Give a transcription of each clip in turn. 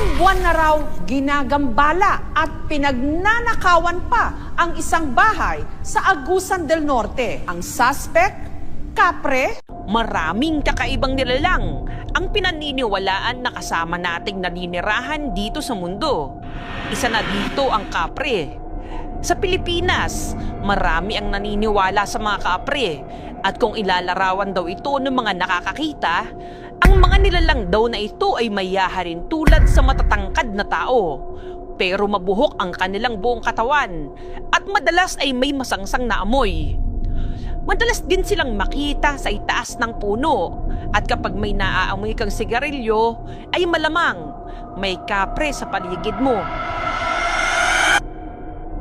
Isang buwan na raw ginagambala at pinagnanakawan pa ang isang bahay sa Agusan del Norte. Ang suspect, kapre. Maraming kakaibang nilalang ang pinaniniwalaan na kasama nating naninirahan dito sa mundo. Isa na dito ang kapre. Sa Pilipinas, marami ang naniniwala sa mga kapre at kung ilalarawan daw ito ng mga nakakakita, ang mga nilalang daw na ito ay mayaharin tulad sa matatangkad na tao. Pero mabuhok ang kanilang buong katawan at madalas ay may masangsang na amoy. Madalas din silang makita sa itaas ng puno at kapag may naaamoy kang sigarilyo ay malamang may kapre sa paligid mo.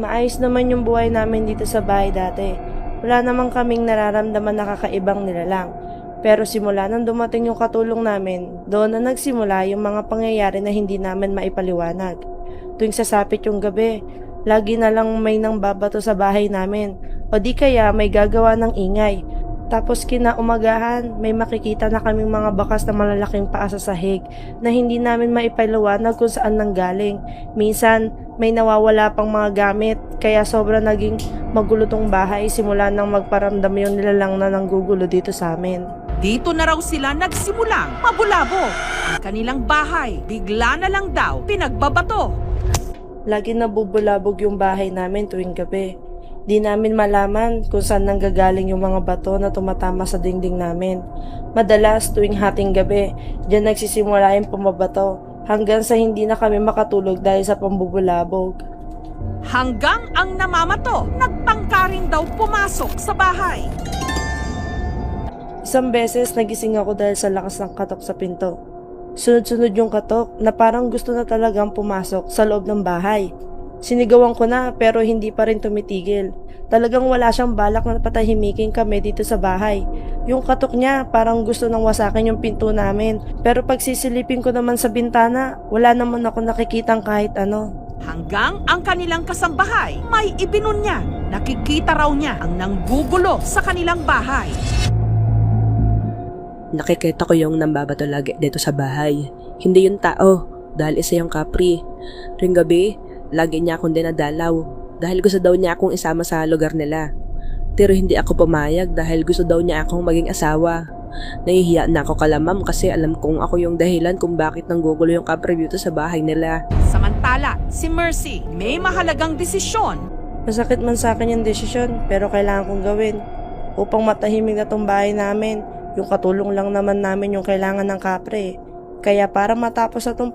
Maayos naman yung buhay namin dito sa bahay dati. Wala naman kaming nararamdaman na kakaibang nilalang. Pero simula nang dumating yung katulong namin, doon na nagsimula yung mga pangyayari na hindi namin maipaliwanag. Tuwing sasapit yung gabi, lagi na lang may nang babato sa bahay namin. O di kaya may gagawa ng ingay. Tapos kinaumagahan, may makikita na kaming mga bakas na malalaking paa sa sahig na hindi namin maipaliwanag kung saan nanggaling. Minsan, may nawawala pang mga gamit, kaya sobra naging magulo tong bahay simula nang magparamdam yung nilalang na nanggugulo dito sa amin. Dito na raw sila nagsimulang mabulabog. Ang kanilang bahay, bigla na lang daw pinagbabato. Lagi nabubulabog yung bahay namin tuwing gabi. Di namin malaman kung saan nanggagaling yung mga bato na tumatama sa dingding namin. Madalas tuwing hating gabi, diyan nagsisimula yung pumabato hanggang sa hindi na kami makatulog dahil sa pambubulabog. Hanggang ang namamato, nagtangka rin daw pumasok sa bahay. Isang beses nagising ako dahil sa lakas ng katok sa pinto. Sunod-sunod yung katok na parang gusto na talagang pumasok sa loob ng bahay. Sinigawan ko na pero hindi pa rin tumitigil. Talagang wala siyang balak na patahimikin kami dito sa bahay. Yung katok niya parang gusto nang wasakin yung pinto namin. Pero pag sisilipin ko naman sa bintana, wala naman ako nakikitang kahit ano. Hanggang ang kanilang kasambahay may ibinunyag. Nakikita raw niya ang nanggugulo sa kanilang bahay. Nakikita ko yung nambabato lagi dito sa bahay. Hindi yung tao, dahil isa yung kapri. Ring gabi, lagi niya akong dinadalaw dahil gusto daw niya akong isama sa lugar nila. Pero hindi ako pumayag dahil gusto daw niya akong maging asawa. Nahihiya na ako kalamam kasi alam kong ako yung dahilan kung bakit nanggugulo yung kapre dito sa bahay nila. Samantala, si Mercy may mahalagang desisyon. Masakit man sa akin yung desisyon pero kailangan kong gawin. Upang matahimik na tong bahay namin, yung katulong lang naman namin yung kailangan ng kapre. Kaya para matapos na tong